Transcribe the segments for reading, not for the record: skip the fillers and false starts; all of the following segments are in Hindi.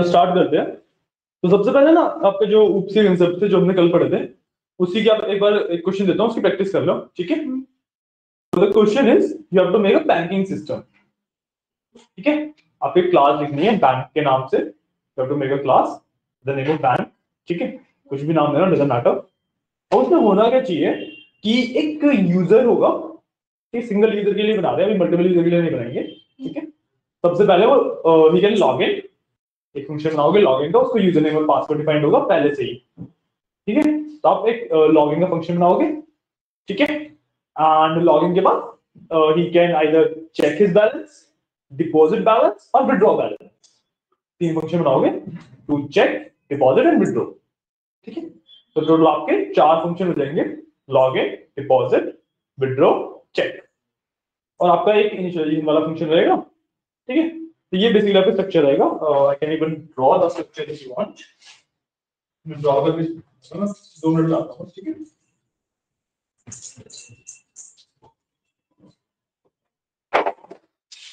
स्टार्ट करते हैं। तो सबसे पहले ना आपके जो उपसी कंसेप्ट थे जो हमने कल पढ़े थे, उसी की आप एक बार एक क्वेश्चन देता हूँ, उसकी प्रैक्टिस कर लो, ठीक है। तो the question is you have to make a banking system, ठीक है। आपको एक क्लास लिखनी है बैंक के नाम से, you have to make a class the name of bank, ठीक है। कुछ भी नाम देना, डजंट मैटर। और उसमें होना क्या चाहिए कि एक यूजर होगा, एक सिंगल यूजर के लिए बना रहे हैं, अभी मल्टीपल यूजर के लिए नहीं बनाएंगे, ठीक है। सबसे पहले वो ही कैन लॉग इन, एक फंक्शन बनाओगे लॉगिन का, उसको यूजर नेम और पासवर्ड डिफाइंड होगा पहले से ही, ठीक है। तो आप एक लॉगिन का फंक्शन बनाओगे, ठीक है। एंड लॉगिन के बाद ही can either check his balance, deposit balance और विड्रॉ बैलेंस। तीन फंक्शन बनाओगे, to check, deposit and withdraw, ठीक है। तो टोटल आपके चार फंक्शन हो जाएंगे, लॉगिन, डिपॉजिट, विड्रॉ, चेक। और आपका एक इनिशियलाइजेशन वाला फंक्शन रहेगा, ठीक है। तो ये बेसिकली आपका स्ट्रक्चर रहेगा। I can even draw the structure if you want. मैं ड्रॉ करके 2 मिनट में आता हूँ, ठीक है।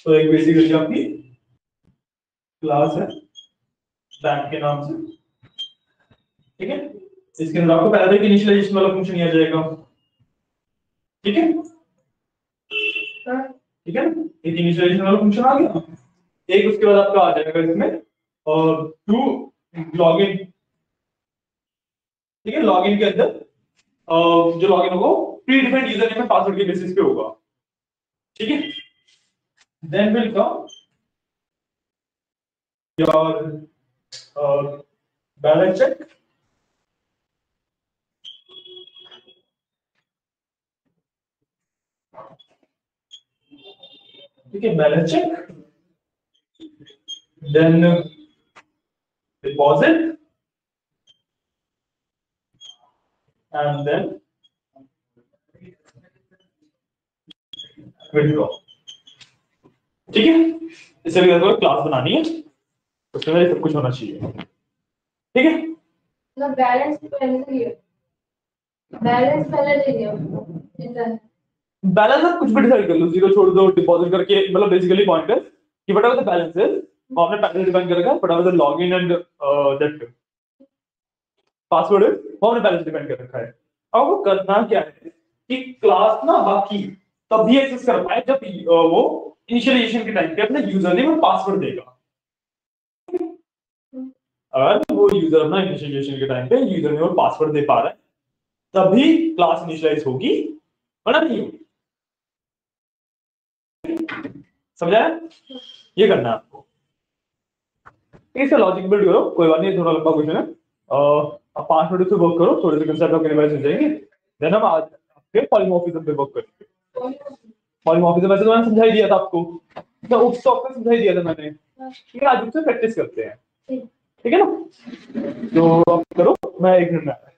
तो एक बेसिकली आपकी क्लास है बैंक के नाम से, ठीक है। इसके अंदर आपको पहले एक इनिशियलाइजेशन वाला फंक्शन आ जाएगा, ठीक है। ठीक है, एक इनिशियलाइजेशन वाला फंक्शन आ गया। एक उसके बाद आपका आ जाएगा इसमें और टू लॉगिन, ठीक है। लॉगिन के अंदर जो लॉगिन होगा predefined user name and password के बेसिस पे होगा, ठीक है। Then will come your balance check, ठीक है, balance check, then deposit and then withdraw, ठीक है। इससे भी अगर क्लास बनानी है तो उसमें सब कुछ होना चाहिए, ठीक है। मतलब बैलेंस पहले से लियो, बैलेंस पहले ले लियो इधर। बैलेंस आप कुछ भी डिसाइड कर लो, जीरो छोड़ दो, डिपॉजिट करके, मतलब बेसिकली पॉइंट है कि व्हाटएवर द बैलेंस इज वो आपने पहले डिफाइन कर रखा है, whatever the login and that password है वो हमने पहले डिफाइन कर रखा है। अब वो करना क्या है कि क्लास ना बाकी तभी एक्सेस कर पाए जब वो इनिशियलाइजेशन के टाइम पे अपना यूजर नेम और पासवर्ड देगा। अगर वो यूजर अपना इनिशियलाइजेशन के टाइम पे यूजर नेम और पासवर्ड दे पा रहा है तभी क्लास इनिशियलाइज होगी, वरना नहीं होगी। समझा? ये करना है आपको, इसका लॉजिक बिल्ड करो, कोई बात नहीं, थोड़ा लंबा क्वेश्चन है। आप 5 मिनट से वर्क करो, थोड़े से कंसेप्ट आपके रिवाइज हो जाएंगे। देन हम आज आपके पॉलीमॉर्फिज्म पे वर्क करेंगे। पॉलीमॉर्फिज्म वैसे तो मैंने समझा ही दिया था आपको, तो उस टॉपिक में समझा ही दिया था मैंने, ठीक है। आज उससे प्रैक्टिस करते हैं, ठीक है ना। तो आप करो, मैं 1 मिनट में आता हूं।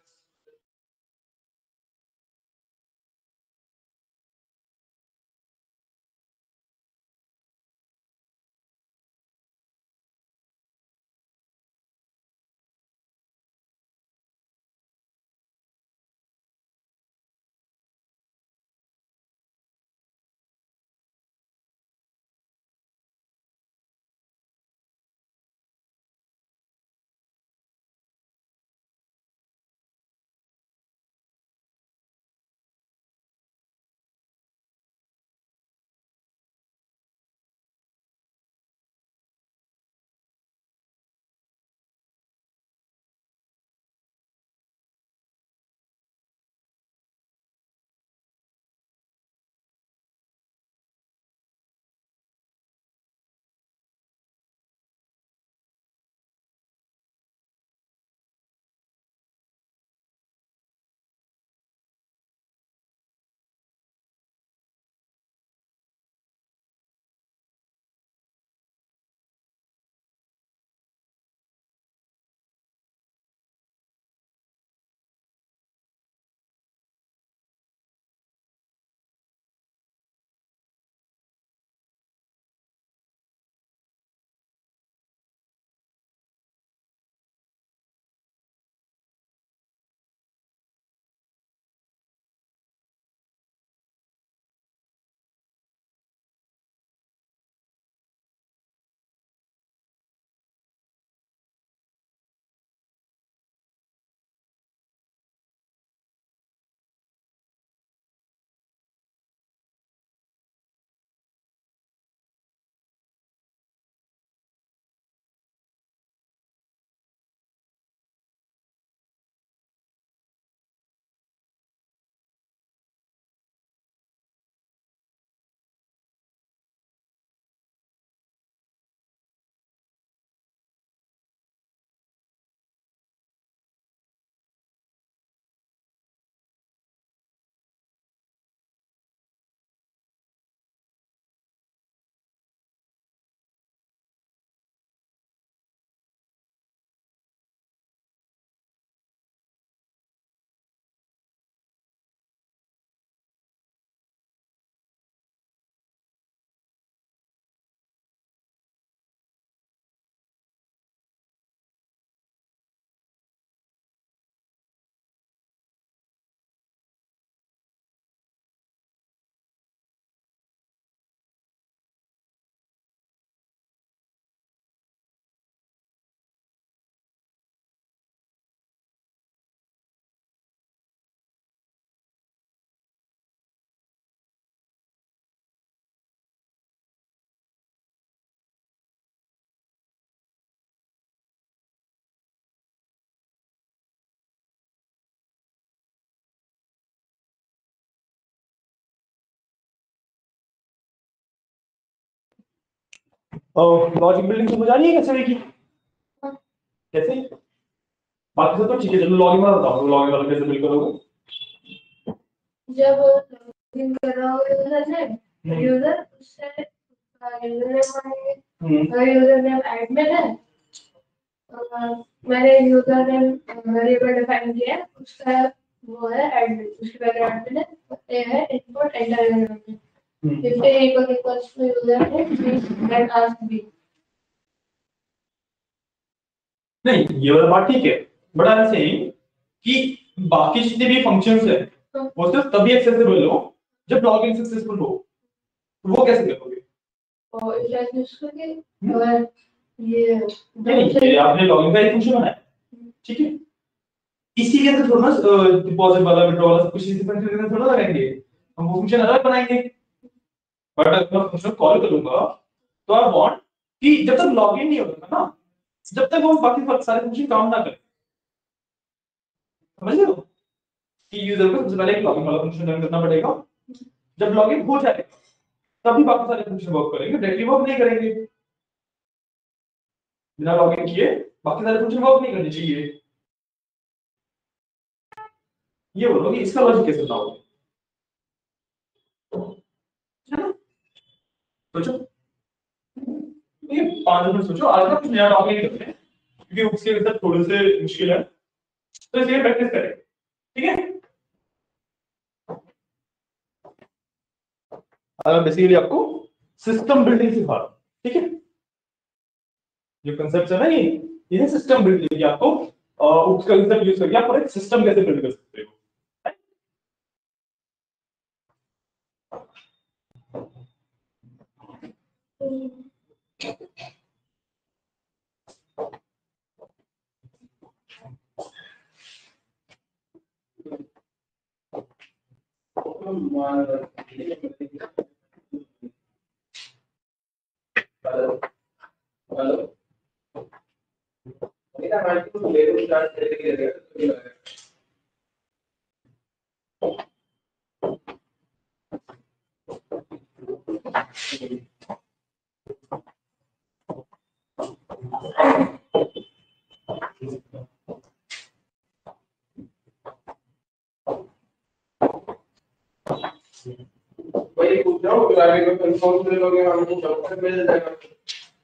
लॉजिक बिल्डिंग समझ आ रही है कैसे होगी? कैसे? बाकी सब तो ठीक है, चलो लॉगिन वाला बताओ, लॉगिन वाला कैसे बिल्ड करोगे? जब लॉगिन कर रहा हो यूजर ने, यूजर उससे यूजर नेम मांगेंगे, अगर यूजर नेम एडमिन है, मैंने यूजर नेम वेरिएबल डिफाइन किया है, उसका वो है एडमिन, उसकी वैल्यू एडमिन है, ये है input enter element, if a equals to user name, then ask b. नहीं ये वाला बात ठीक है, बट आई एम सेइंग कि बाकी जितने भी फंक्शंस है वो सिर्फ तभी एक्सेसिबल हो जब लॉगिन सक्सेसफुल हो, तो वो कैसे करोगे? और इसे यूज करके अगर ये नहीं ये आपने लॉगिन का एक फंक्शन बनाया, ठीक है, इसी के अंदर थोड़ा डिपॉजिट वाला विड्रॉ वाला सब कुछ इसी फंक्शन के अंदर थोड़ा लगाएंगे, हम वो फंक्शन अलग बनाएंगे। बट अगर मैं फंक्शन कॉल करूंगा तो आई वांट कि जब तक लॉगिन नहीं होगा ना, जब तक वो बाकी सारे फंक्शन काम ना करें, समझ रहे हो? कि यूजर को सबसे पहले एक लॉगिन वाला फंक्शन रन करना पड़ेगा, जब लॉगिन हो जाए तभी बाकी सारे फंक्शन वर्क करेंगे, डायरेक्टली वर्क नहीं करेंगे, बिना लॉगिन किए बाकी सारे फंक्शन वर्क नहीं करने चाहिए। ये बोलो कि इसका लॉजिक कैसे बनाओगे? सोचो, ये 5 मिनट सोचो, आज ना कुछ नया टॉपिक करते हैं क्योंकि उसके अंदर थोड़े से मुश्किल है, तो इसलिए प्रैक्टिस करें, ठीक है? बेसिकली आपको सिस्टम बिल्डिंग सिखा रहा हूं, ठीक है? जो कंसेप्ट है ना ये सिस्टम बिल्डिंग, आपको उसका कंसेप्ट यूज करके आप एक सिस्टम कैसे बिल्ड कर सकते हो। हेलो वही पूछ रहा हूँ, ड्राइविंग को कंफर्म कर लोगे, हमको कब तक मिल जाएगा?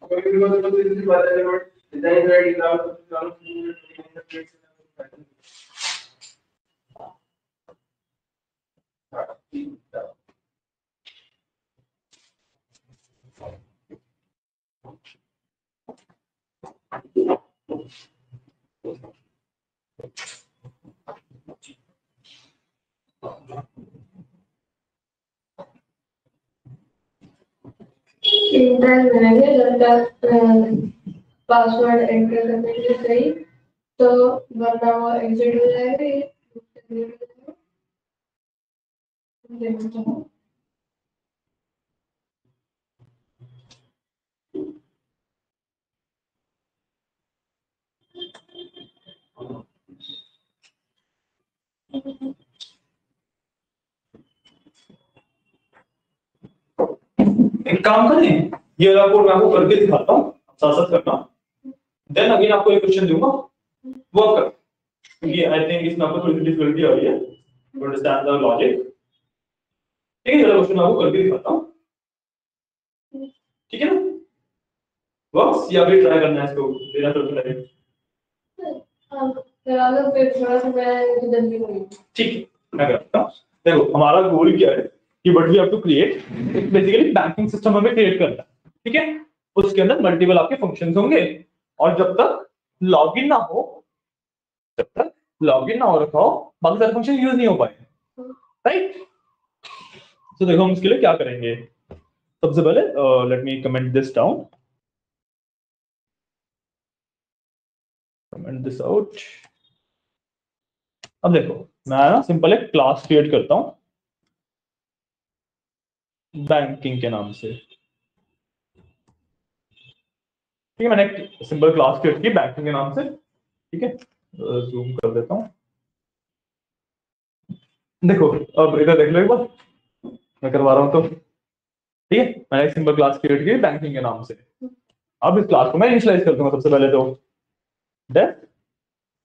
कोई भी मतलब इसी बात है, बट डिजाइन रेडी ना तो इंटर मैंने जब तक पासवर्ड एंटर करने के लिए सही, तो वरना वो एग्जिट हो जाएगा, ये देखते हैं। एक काम करें, ये वाला कोड मैं आपको करके दिखाता हूँ, साथ साथ करना, देन अगेन आपको एक क्वेश्चन दूंगा, वर्क कर, क्योंकि आई थिंक इसमें आपको थोड़ी डिफिकल्टी आ रही है टू अंडरस्टैंड द लॉजिक, ठीक है? ये वाला क्वेश्चन मैं आपको करके दिखाता हूँ, ठीक है ना? वर्क्स या फिर ट्राई करना है इसको, देना थोड़ा टाइम, चलो फिर थोड़ा सा मैं जल्दी करूँगी। ठीक है मैं करता हूँ। देखो हमारा गोल क्या है कि what we have to create, basically banking system हमें क्रिएट करना है, ठीक है? उसके अंदर मल्टीपल आपके फंक्शंस होंगे, और जब तक लॉगिन ना हो, जब तक लॉगिन ना हो रखा हो, बाकी सारे फंक्शन यूज नहीं हो पाए, राइट? तो देखो हम इसके लिए क्या करेंगे, सबसे पहले let me comment this down, comment this out. अब देखो मैं ना सिंपल एक क्लास क्रिएट करता हूं बैंकिंग के नाम से, ठीक है? मैंने एक सिंपल क्लास क्रिएट की बैंकिंग के नाम से, ठीक है? जूम कर देता हूं, देखो अब इधर देख लो एक बार, मैं करवा रहा हूं तो, ठीक है? मैंने एक सिंपल क्लास क्रिएट की बैंकिंग के नाम से, अब इस क्लास को मैं इनिशियलाइज कर दूंगा सबसे पहले तो डेफ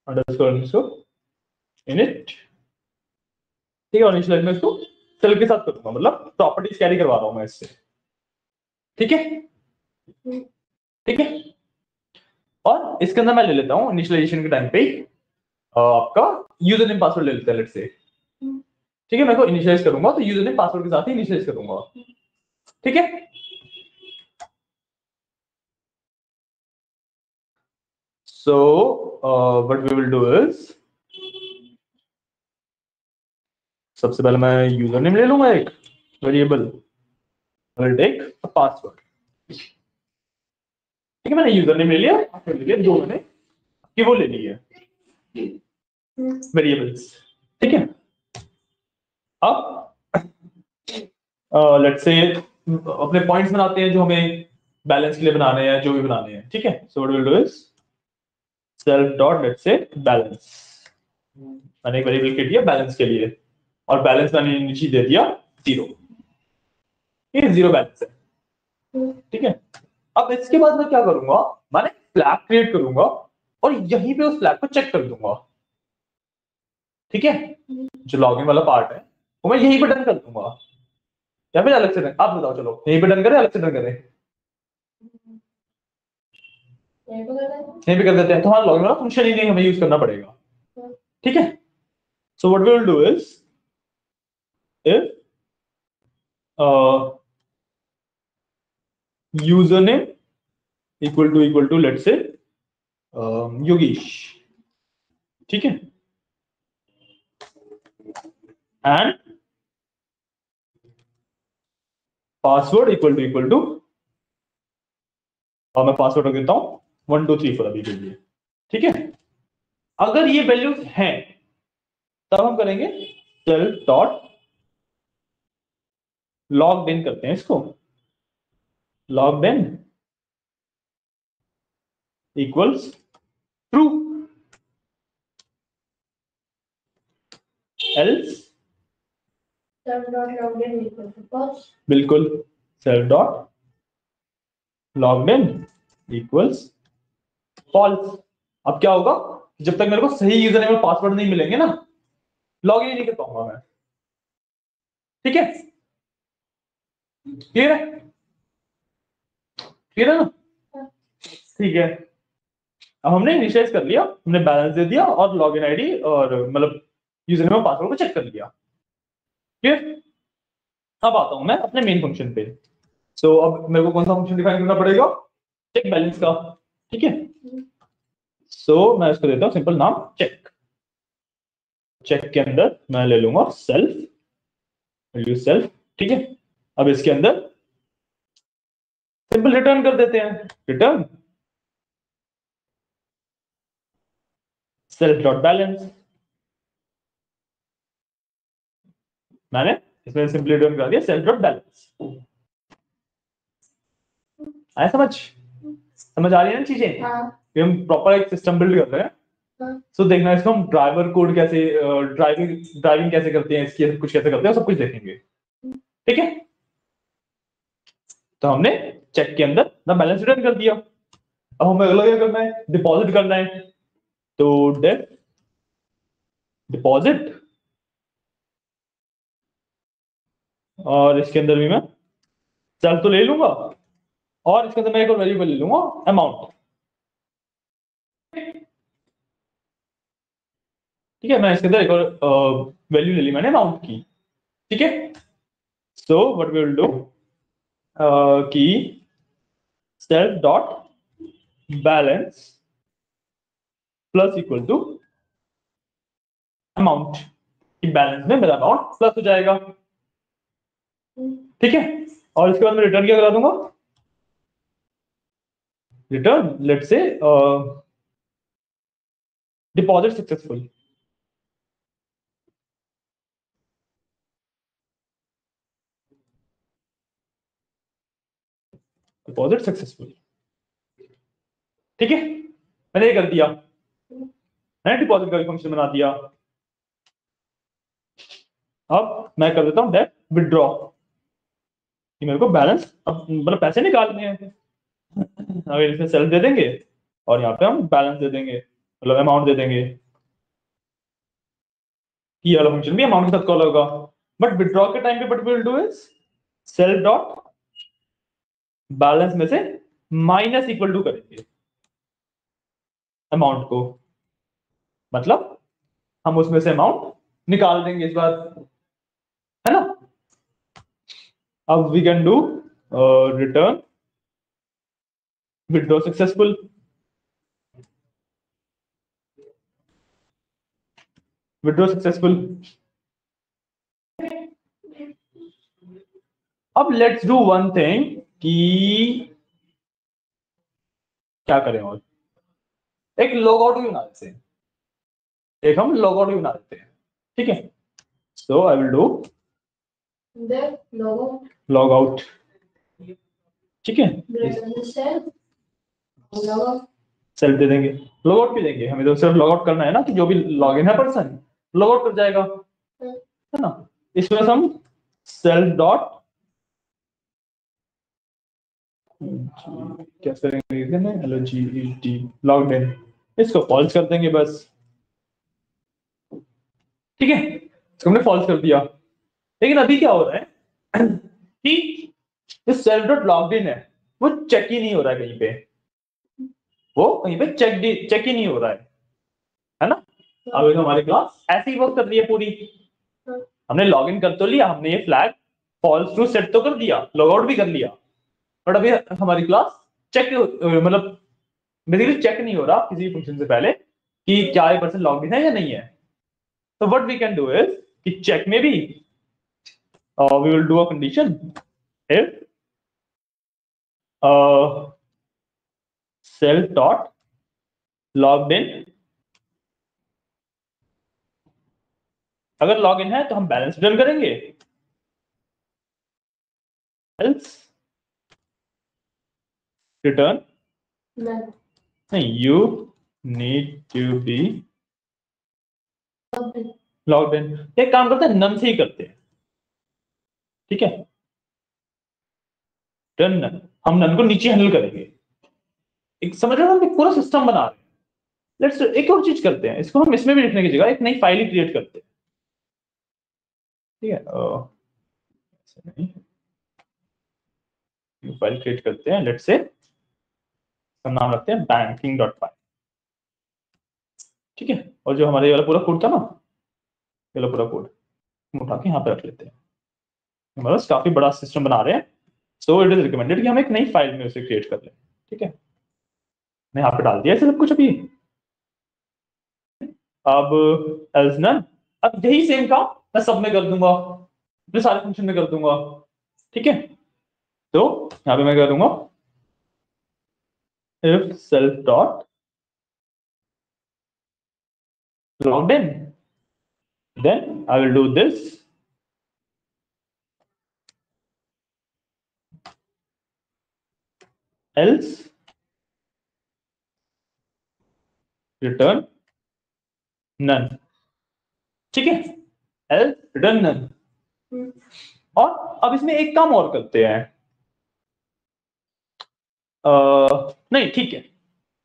अंडरस्कोर इनिट, ठीक है, और इनिशियलाइज में इसको सेल के साथ करूंगा, मतलब प्रॉपर्टीज कैरी करवा रहा हूं मैं इससे, ठीक है, ठीक है। और इसके अंदर मैं ले लेता हूं इनिशियलाइजेशन के टाइम पे आपका यूजर नेम पासवर्ड ले लेते हैं लेट्स से, ठीक है। मैं को इनिशियलाइज करूंगा तो यूजर नेम पासवर्ड के साथ ही इनिशियलाइज करूंगा, ठीक है। So what we will do is, सबसे पहले मैं यूजर नेम ले लूंगा एक variable, will take a password, ठीक है। मैंने यूजर नेम ले लिया, पासवर्ड ले लिया, जो मैंने कि वो ले ली है वेरिएबल्स, ठीक है। अब लेट्स से अपने पॉइंट्स बनाते हैं जो हमें बैलेंस के लिए बनाने हैं, जो भी बनाने हैं, ठीक है। So what will do is self dot let's say balance, मैंने एक वेरिएबल के दिया बैलेंस के लिए, और बैलेंस मैंने नीचे दे दिया 0, ये 0 बैलेंस है, ठीक है। अब इसके बाद मैं क्या करूंगा, मैंने फ्लैग क्रिएट करूंगा और यहीं पे उस फ्लैग को चेक कर दूंगा, ठीक है। जो लॉगिन वाला पार्ट है वो मैं यहीं पे डन कर दूंगा, या फिर अलग से डन, आप बताओ, चलो यहीं पे डन करें अलग से डन करें, यहीं पे कर देते हैं, तो हमारा लॉगिन वाला फंक्शन ही नहीं हमें यूज करना पड़ेगा, ठीक है। So what we will do is if username equal to let's say Yogesh, ठीक है, एंड पासवर्ड इक्वल टू और मैं पासवर्ड रख देता हूं 1 2 3 4 अभी के लिए, ठीक है। अगर ये वैल्यूज हैं तब हम करेंगे सेल्फ डॉट लॉग्ड इन, करते हैं इसको logged in equals true, else बिल्कुल self dot logged in equals false. अब क्या होगा, जब तक मेरे को सही यूजर नेम और पासवर्ड नहीं मिलेंगे ना, लॉग इन नहीं कर पाऊंगा मैं, ठीक है। क्लियर है, क्लियर है ना, ठीक है। अब हमने इनिशियलाइज कर लिया, हमने बैलेंस दे दिया और लॉगिन आईडी और मतलब यूजर नेम और पासवर्ड को चेक कर लिया, क्लियर। अब आता हूं मैं अपने मेन फंक्शन पे। सो अब मेरे को कौन सा फंक्शन डिफाइन करना पड़ेगा, चेक बैलेंस का, ठीक है। सो मैं इसको देता हूं सिंपल नाम चेक, चेक के अंदर मैं ले लूंगा सेल्फ, वैल्यू सेल्फ, ठीक है। अब इसके अंदर सिंपल रिटर्न कर देते हैं, रिटर्न सेल्फ डॉट बैलेंस, मैंने इसमें सिंपल रिटर्न कर दिया सेल्फ डॉट बैलेंस। आया समझ, समझ आ रही है ना चीजें, हम प्रॉपर एक सिस्टम बिल्ड कर रहे हैं। सो देखना इसको हम ड्राइवर कोड कैसे, ड्राइविंग कैसे करते हैं, इसकी कुछ कैसे करते हैं, सब कुछ देखेंगे, ठीक है। तो हमने चेक के अंदर ना बैलेंस रिटर्न कर दिया, अब हमें अगला क्या करना है, डिपॉजिट करना है, तो डेफ डिपॉजिट, और इसके अंदर भी मैं सेल्फ तो ले लूंगा और इसके अंदर मैं एक और वेरिएबल ले लूंगा अमाउंट, ठीक है। मैं इसके अंदर एक और वैल्यू ले ली मैंने अमाउंट की, ठीक है। So what we will do की self dot balance plus equal to amount, balance में मेरा अमाउंट प्लस हो जाएगा, ठीक है। और इसके बाद मैं रिटर्न क्या करा दूंगा, रिटर्न लेट से डिपॉजिट सक्सेसफुल, डिपॉजिट सक्सेसफुल, ठीक है। मैंने ये कर दिया, मैंने डिपॉजिट का फंक्शन बना दिया। अब मैं कर देता हूं डेट विड्रॉ, कि मेरे को बैलेंस अब मतलब पैसे निकालने हैं, अगर इसमें सेल्फ दे देंगे और यहाँ पे हम बैलेंस दे देंगे, मतलब अमाउंट दे देंगे, ये वाला फंक्शन भी अमाउंट के साथ कॉल होगा। बट विड्रॉ के टाइम पे what we will do is self dot balance में से माइनस इक्वल टू करेंगे अमाउंट को, मतलब हम उसमें से अमाउंट निकाल देंगे इस बार, है ना। अब we can do return withdraw successful. Withdraw successful. अब लेट्स डू वन थिंग कि क्या करें, और एक लॉग आउट भी बना देते हैं, एक हम लॉग आउट भी बना देते हैं, ठीक है। So I will do log out, ठीक है। सेल्फ दे देंगे, लॉग आउट भी देंगे, हमें तो सिर्फ लॉग आउट करना है ना, कि जो भी लॉग इन है पर्सन लॉग आउट कर जाएगा, है ना। इसमें हम सेल्फ डॉट क्या करेंगे, लॉग्ड इन, इसको फॉल्स कर देंगे बस, ठीक है। इसको हमने फॉल्स कर दिया। लेकिन अभी क्या हो रहा है कि जो सेल्फ डॉट लॉग्ड इन है वो चेक ही नहीं हो रहा है कहीं पे, वो कहीं पे चेक ही नहीं हो रहा है ना। अब हमारी क्लास ऐसे ही वर्क कर रही है पूरी, हमने लॉग इन कर तो लिया, हमने ये फ्लैग फॉल्स ट्रू सेट तो कर दिया, लॉग आउट भी कर लिया, बट अभी हमारी क्लास चेक मतलब बेसिकली चेक नहीं हो रहा किसी फंक्शन से पहले कि क्या ये पर्सन लॉग इन है या नहीं है। तो what we can do is कि चेक में भी we will do a condition if self dot logged in, अगर लॉग इन है तो हम बैलेंस रिटर्न करेंगे, एल्स रिटर्न नहीं, you need to be logged in. एक काम करते हैं, नन से ही करते हैं, ठीक है। नन, हम नन को नीचे हैंडल करेंगे, एक समझ रहे हो, हम एक पूरा सिस्टम बना रहे हैं। लेट्स एक और चीज करते हैं, इसको हम इसमें भी लिखने की जगह एक नई फाइल ही क्रिएट करते हैं, ठीक है। फाइल क्रिएट करते हैं, लेट्स से नाम रखते हैं banking.py, ठीक है। और जो हमारे ये वाला पूरा कोड था ना, ये वाला पूरा कोड हम उठा के यहाँ पे रख लेते हैं, हमारे पास काफी बड़ा सिस्टम बना रहे हैं। सो इट इज रिकमेंडेड कि हम एक नई फाइल में उसे क्रिएट कर लें, ठीक है। मैं यहाँ पे डाल दिया ऐसे सब कुछ अभी। अब एल्स नन, अब यही सेम काम मैं सब में कर दूंगा, अपने सारे फंक्शन में कर दूंगा, ठीक है। तो यहाँ पे मैं कर दूंगा if self dot logged in, then I will do this else return none, ठीक है। else return none। और अब इसमें एक काम और करते हैं, नहीं ठीक है,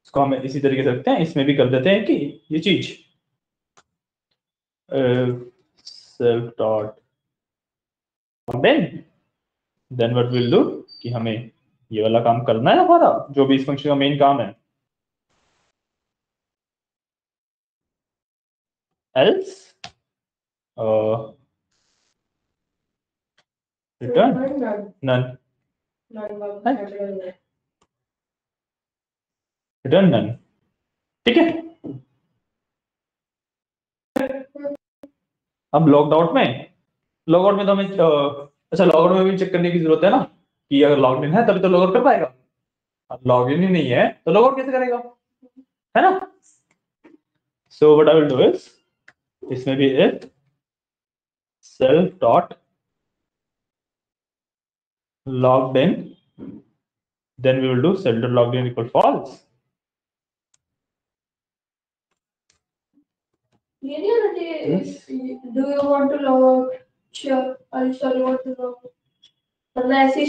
इसको हम इसी तरीके से रखते हैं, इसमें भी कर देते हैं कि ये चीज self dot then what we'll do कि हमें ये वाला काम करना है, हमारा जो भी इस फंक्शन का मेन काम है, else return none, return none, ठीक है। अब लॉग आउट में तो हमें अच्छा लॉग आउट में भी चेक करने की जरूरत है ना, कि अगर लॉग इन है तभी तो लॉग आउट कर पाएगा, अब लॉग इन ही नहीं है तो लॉग आउट कैसे करेगा, है ना। So what I will do is इसमें भी if self dot logged in, then we will do self dot logged in equal false। Yes. Do you want to log out? Sure. Are you sure you want to log out?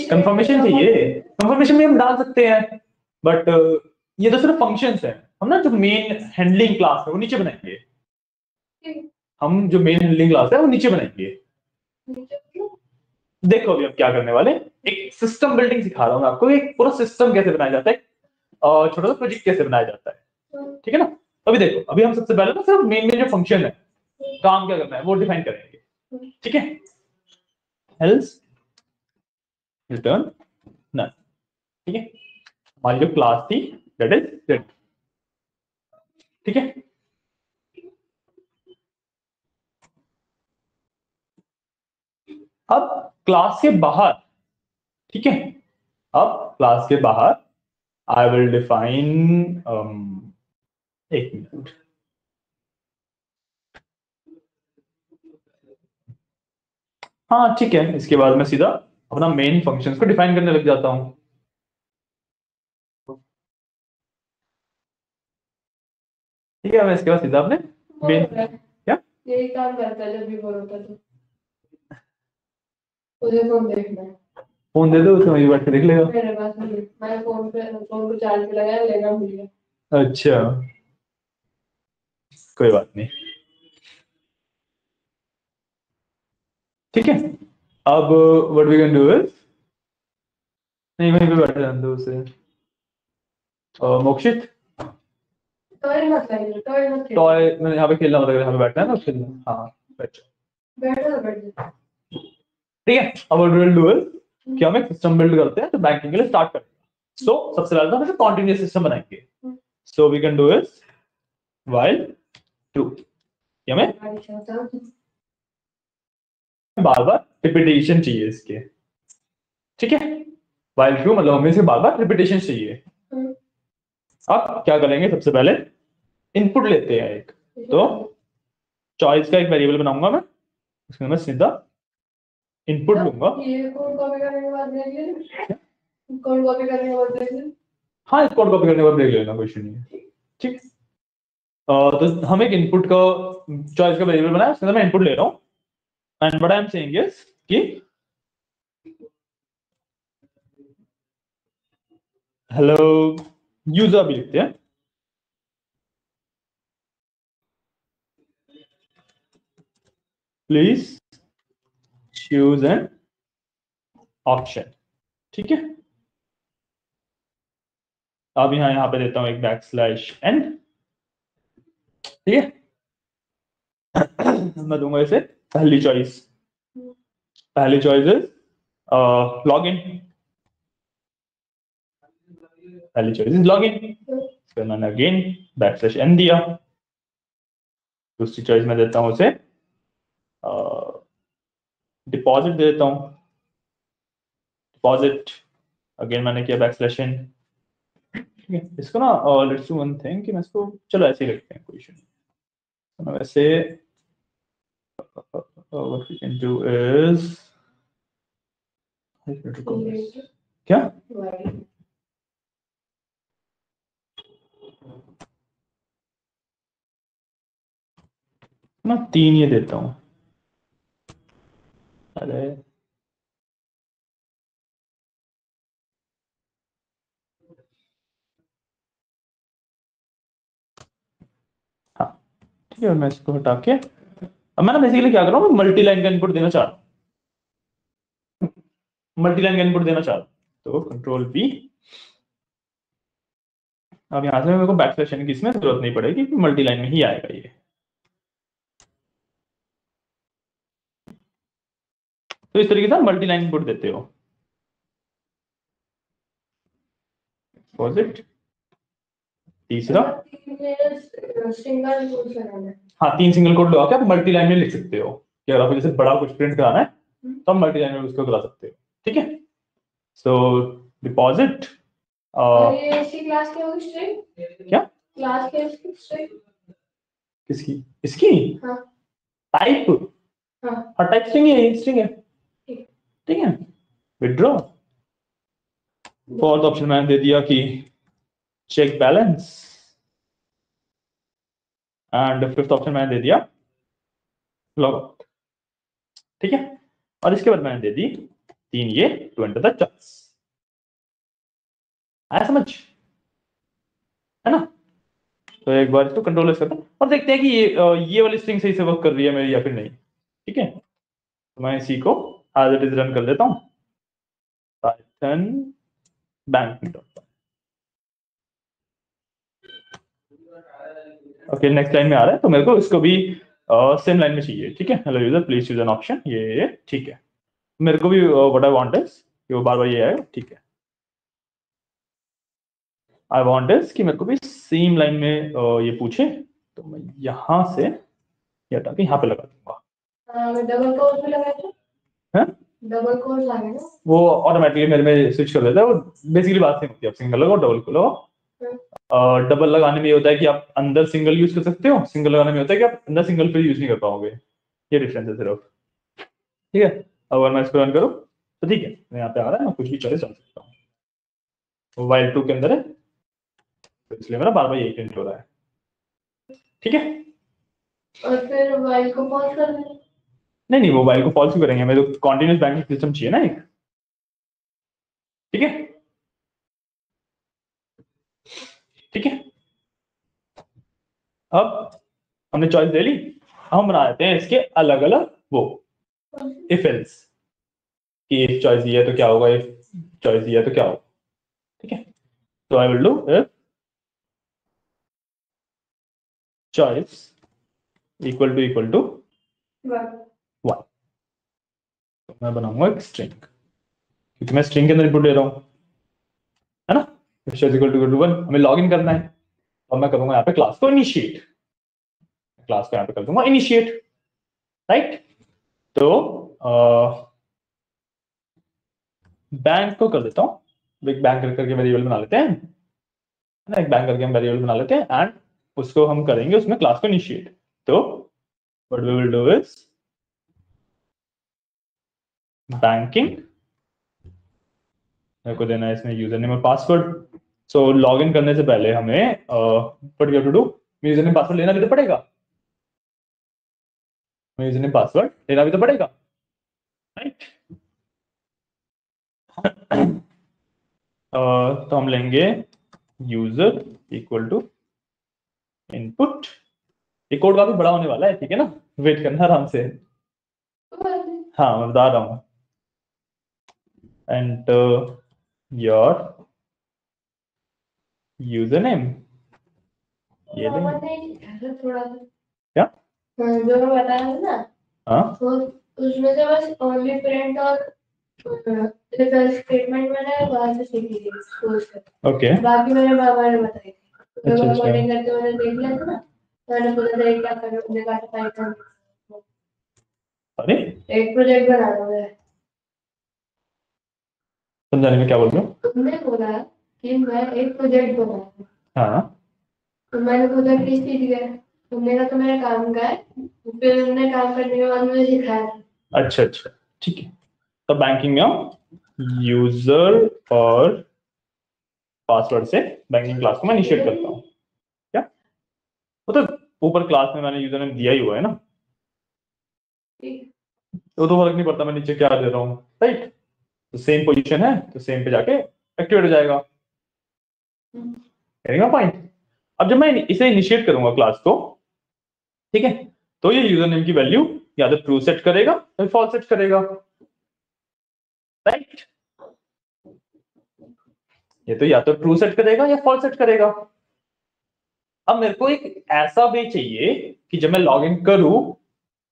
Confirmation चाहिए, कंफर्मेशन में हम डाल सकते हैं बट ये तो सिर्फ फंक्शंस है। हम ना जो मेन हैंडलिंग क्लास है वो नीचे बनाएंगे। हम जो मेन हैंडलिंग क्लास है वो नीचे बनाएंगे। देखो अभी हम क्या करने वाले, एक सिस्टम बिल्डिंग सिखा रहा हूँ मैं आपको, एक पूरा सिस्टम कैसे बनाया जाता है और छोटा सा प्रोजेक्ट कैसे बनाया जाता है, ठीक है ना। अभी देखो, अभी हम सबसे पहले ना सिर्फ मेन में जो फंक्शन है, काम क्या करना है वो डिफाइन करेंगे, ठीक है। एल्स रिटर्न नन, ठीक है। हमारी जो क्लास थी दैट इज रेड, ठीक है। अब क्लास के बाहर, ठीक है, अब क्लास के बाहर आई विल डिफाइन, एक मिनट, हाँ ठीक है, इसके बाद मैं सीधा अपना मेन फंक्शंस को डिफाइन करने लग जाता हूं। ठीक है, मैं इसके बाद सीधा अपने मेन, क्या यही काम करता है जब भी बोर होता है तो मुझे फोन देखना है। फोन दे दो, उसमें वही बैठ के देख लेगा। मेरे पास नहीं, मैं फोन को चार्ज पे लगाया, लेना भूल गया। अच्छा, कोई बात नहीं, ठीक है। अब what we can do is, नहीं वहीं पे बैठे रहने दो उसे। मोक्षित, टॉय मत लाइए, टॉय मत खेलो। टॉय मैंने यहाँ पे खेलना, मतलब यहाँ पे बैठना है ना खेलना, हाँ बैठ। बैठो ना, बैठ जाओ। ठीक है, अब what we will do is कि हम एक सिस्टम बिल्ड करते हैं तो बैंकिंग के लिए स्टार्ट करेंगे। सो सबसे पहले तो हम कॉन्टिन्यूस सिस्टम बनाएंगे। So we can do is while true, हमें बार बार रिपीटेशन चाहिए इसके, ठीक है। व्हाइल ट्रू मतलब हमें इसे बार बार रिपीटेशन चाहिए। अब क्या करेंगे, सबसे पहले इनपुट लेते हैं एक, तो चॉइस का एक वेरिएबल बनाऊंगा मैं, उसमें मैं सीधा इनपुट लूंगा। ये कोड कॉपी करने के बाद देख लेना, कोड कॉपी करने के बाद देख लेना। हाँ, इस कोड कॉपी करने के बाद देख लेना, कोई इशू नहीं है, ठीक। तो हम एक इनपुट का चॉइस का वेरिएबल बनाया, उसके अंदर मैं इनपुट ले रहा हूँ and what I am saying is कि हेलो यूजर भी लिखते हैं, प्लीज चूज एन ऑप्शन, ठीक है। अब यहाँ पे देता हूँ एक बैकस्लैश n, ठीक है। मैं दूंगा इसे पहली चॉइस, पहली चॉइस इज लॉग इन, पहली चॉइस इज लॉग इन, फिर मैंने अगेन बैकस्लैश n दिया। दूसरी चॉइस में देता हूँ उसे डिपॉजिट दे देता हूँ, डिपॉजिट, अगेन मैंने किया बैकस्लैश n, ठीक है। इसको ना लेट्स डू वन थिंग कि मैं इसको, चलो ऐसे ही रखते हैं, कोई इशू नहीं। तो वैसे what we can do is क्या, मैं 3 ये देता हूँ, अरे हाँ ठीक है, मैं इसको हटा के, अब मैं ना बेसिकली क्या कर रहा हूँ, मल्टी लाइन का इनपुट देना चाह रहा हूँ, मल्टी लाइन का इनपुट देना चाह रहा हूँ, तो कंट्रोल V। अब यहाँ से मेरे को बैकस्लैश n की इसमें जरूरत नहीं पड़ेगी, मल्टी लाइन में ही आएगा ये। तो इस तरीके से मल्टी लाइन इनपुट देते हो, डिपॉजिट, तीसरा, सिंगल कोड लगाना है। हाँ 3 सिंगल कोड लगा के आप मल्टी लाइन में लिख सकते हो, कि अगर आपको जैसे बड़ा कुछ प्रिंट कराना है तो आप मल्टी लाइन में उसको करा सकते हो, ठीक है। सो डिपॉजिट, और ये इसी क्लास के होगी स्ट्रिंग, क्या क्लास के स्ट्रिंग किसकी, इसकी हाँ टाइप, हाँ और टाइप स्ट्रिंग है, स्ट्रिंग है, ठीक है। विड्रॉ, फोर्थ ऑप्शन मैंने दे दिया कि check balance, and fifth option मैंने दे दिया लॉग आउट, ठीक है। और इसके बाद मैंने दे दी 3 ये टू एंटर द चॉइस, आया समझ। है ना। तो एक बार इसको कंट्रोल एस करता हूँ और देखते हैं कि ये वाली स्ट्रिंग सही से वर्क कर रही है मेरी या फिर नहीं। ठीक है, तो मैं इसी को एज इट इज रन कर देता हूँ Python banking. Okay, next line में आ रहा है, तो मेरे को इसको भी सेम लाइन में चाहिए। ठीक है, hello user please choose an option, ये ठीक है। मेरे को भी व्हाट आई वांट इज कि वो बार बार ये आए। ठीक है, आई वांट इज कि मेरे को भी सेम लाइन में ये पूछे, तो मैं यहाँ से ये हटा के यहाँ पे लगा दूंगा। डबल कोर्स में लगाया था, हैं? डबल कोर्स आ गया ना, वो ऑटोमेटिकली मेरे में स्विच कर देता है। वो बेसिकली बात नहीं होती, आप सिंगल लगाओ डबल को लगाओ। डबल लगाने में ये होता है कि आप अंदर सिंगल यूज कर सकते हो, सिंगल लगाने में होता है कि आप अंदर सिंगल फिर यूज नहीं कर पाओगे। ये डिफरेंस है सिर्फ। ठीक है, अगर मैं इसको रन करूँ तो ठीक है, मैं यहाँ पे आ रहा है, मैं कुछ भी चॉइस डाल सकता हूँ। वाइल 2 के अंदर है, तो इसलिए मेरा बार बार यही प्रिंट हो रहा है। ठीक है, और फिर वाइल को पॉज कर देना। नहीं नहीं, मोबाइल को फॉल्स क्यों करेंगे, हमें तो कॉन्टिन्यूस बैंकिंग सिस्टम चाहिए ना एक। ठीक है, ठीक है, अब हमने चॉइस ले ली, हम बना देते हैं इसके अलग अलग वो इफ एल्स कि इफ चॉइस दिया है तो क्या होगा, इफ चॉइस दिया है तो क्या होगा। ठीक है, तो I will do if choice equal to 1, तो मैं बनाऊंगा एक स्ट्रिंग, क्योंकि मैं स्ट्रिंग के अंदर इनपुट ले रहा हूं, है ना। इफ चॉइस इक्वल टू 1, हमें लॉग इन करना है, और मैं करूंगा यहाँ पे क्लास को इनिशिएट, क्लास को यहाँ पे कर दूंगा इनिशिएट, राइट। तो बैंक को कर देता हूँ, एक बैंक करके वेरिएबल बना लेते हैं ना, एक बैंक करके हम वेरिएबल बना लेते हैं एंड उसको हम करेंगे उसमें क्लास को इनिशिएट। तो what we will do is banking, मेरे को देना है इसमें यूजर नेम और पासवर्ड। सो लॉग इन करने से पहले हमें what we have to do, user name password लेना भी तो पड़ेगा, यूजर नेम पासवर्ड लेना भी तो पड़ेगा, राइट। तो हम लेंगे यूजर इक्वल टू इनपुट। ये कोड काफी बड़ा होने वाला है, ठीक है ना, वेट करना आराम से। हाँ, मैं बता रहा हूँ। एंटर योर यूजर नेम, ये देंगे थोड़ा क्या, जो मैं बता रहा था ना, हाँ तो उसमें से बस ओनली प्रिंट और इफ एल्स स्टेटमेंट मैंने वहां से सीखी थी स्कूल से। ओके, बाकी मेरे बाबा ने बताई थी, तो अच्छा मैं अच्छा, कोडिंग करके मैंने देख लिया था ना, तो मैंने पूरा देख क्या करना, मुझे कहा था पाइथन अरे एक प्रोजेक्ट बना रहा हूँ। समझाने में क्या बोल रहे हो। तुमने बोला कि मैं एक प्रोजेक्ट बना रहा हूँ, हाँ तो मैंने प्रोजेक्ट किस चीज का है, तुमने कहा तो मेरा काम का है, फिर उन्होंने काम करने के बाद मुझे सिखाया था। अच्छा अच्छा, ठीक है। तो बैंकिंग में हम यूजर और पासवर्ड से बैंकिंग क्लास को मैं इनिशिएट करता हूँ। क्या, वो तो ऊपर क्लास में मैंने यूजर नेम दिया ही हुआ है ना, तो फर्क नहीं पड़ता मैं नीचे क्या दे रहा हूँ, राइट। तो सेम पोजीशन है, तो सेम पे जाके एक्टिवेट हो जाएगा, पॉइंट। अब जब मैं इसे इनिशिएट करूंगा क्लास को, ठीक है, तो ये यूजर नेम की वैल्यू या तो ट्रू सेट करेगा या फॉल्स सेट करेगा, राइट। ये तो या तो ट्रू सेट करेगा या फॉल्स सेट करेगा। अब मेरे को एक ऐसा वे चाहिए कि जब मैं लॉग इन करूं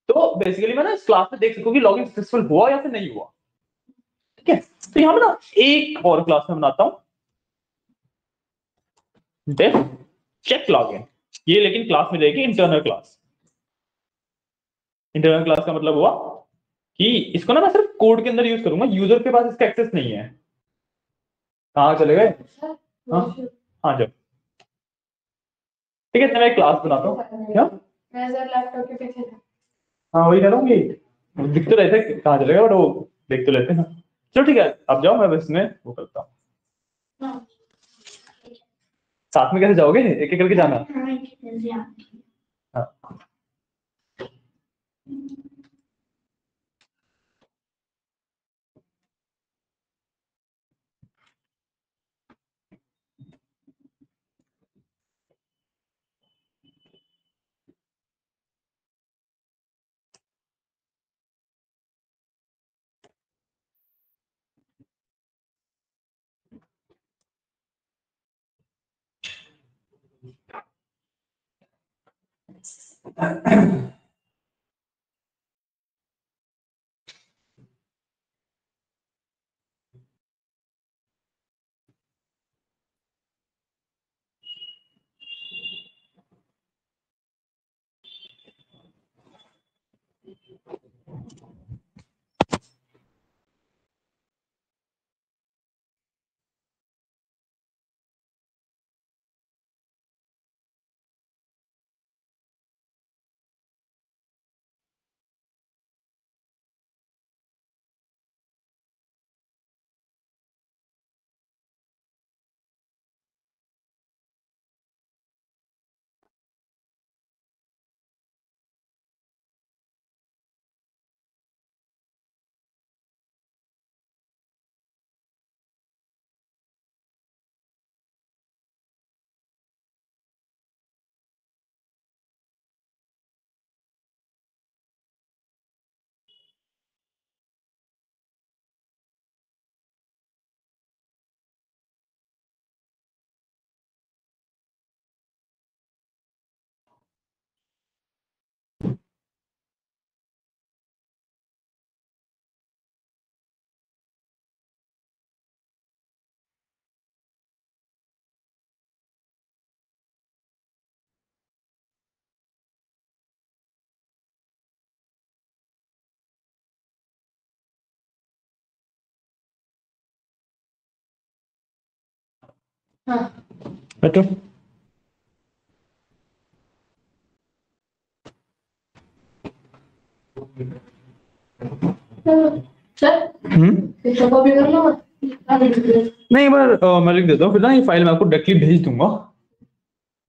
तो बेसिकली मैं ना इस क्लास में देख सकूं कि लॉग इन सक्सेसफुल हुआ या फिर नहीं हुआ। ठीक है, तो यहां पर ना एक और क्लास में बनाता हूं, डेफ चेक लॉग इन। ये लेकिन क्लास में रहेगी इंटरनल क्लास। इंटरनल क्लास का मतलब हुआ कि इसको ना मैं सिर्फ कोड के अंदर यूज करूंगा, यूजर के पास इसका एक्सेस नहीं है। कहाँ चले गए, हाँ हाँ जब, ठीक है, तो मैं एक क्लास बनाता हूँ क्या, मैं सर लैपटॉप के पीछे था। हाँ वही करूंगी, दिख तो रहे थे कहाँ चले गए, बट वो देख तो लेते हैं। चलो ठीक है, अब जाओ, मैं बस में वो करता हूँ। हाँ। साथ में कैसे जाओगे, एक एक करके जाना। हाँ हाँ बैठो। सर इसको कॉपी कर लो। नहीं, मैं लिख देता हूँ फिर ना, ये फाइल मैं आपको डायरेक्टली भेज दूंगा,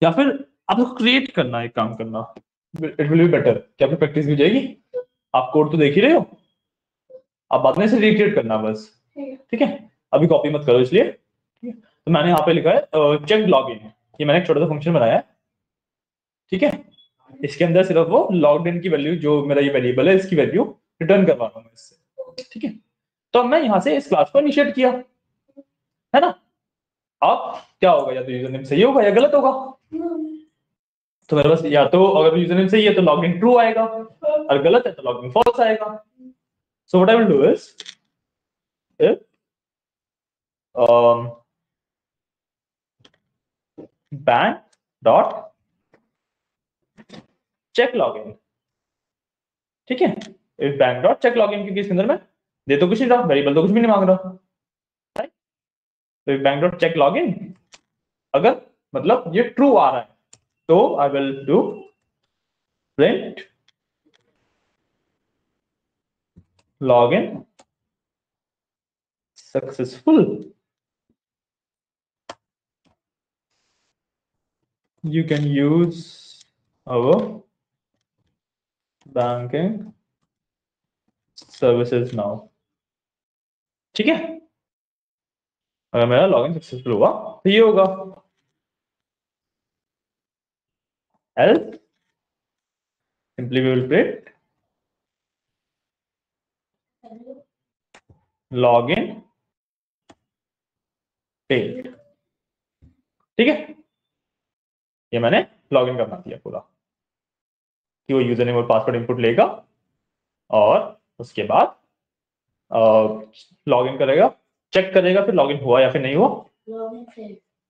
या फिर आपको क्रिएट करना, एक काम करना, इट विल बी बेटर कि आपकी प्रैक्टिस भी हो जाएगी। आप कोड तो देख ही रहे हो, आप बाद में से रिक्रिएट करना बस, ठीक है। अभी कॉपी मत करो इसलिए, ठीक है। तो मैंने यहाँ पे लिखा है चेक लॉगिन, ये मैंने एक छोटा सा फंक्शन बनाया है, ठीक है। इसके अंदर सिर्फ वो लॉग्ड इन की वैल्यू, जो मेरा ये वेरिएबल है, इसकी वैल्यू रिटर्न करवा रहा हूँ मैं इससे, ठीक है। तो अब मैं यहाँ से इस क्लास को इनिशिएट किया, है ना। अब क्या होगा, या तो यूजर नेम सही होगा या गलत होगा। तो मेरे पास या तो अगर यूजर नेम सही है तो लॉगिन ट्रू आएगा, और गलत है तो लॉगिन फॉल्स आएगा। So what I will do is, if bank dot check login, ठीक है। if bank dot check login, क्योंकि इसके अंदर में दे तो कुछ नहीं रहा, वेरिएबल तो कुछ भी नहीं मांग रहा, right? तो if bank dot check login, अगर मतलब ये ट्रू आ रहा है तो I will do print login successful, you can use our banking services now, ठीक है। अगर मेरा लॉगिन सक्सेसफुल हुआ तो ये होगा, else simply we will print login failed, ठीक है। ये मैंने लॉगिन करना दिया पूरा, कि वो यूजर नेम और पासवर्ड इनपुट लेगा और उसके बाद लॉगिन करेगा, चेक करेगा फिर लॉगिन हुआ या फिर नहीं हुआ।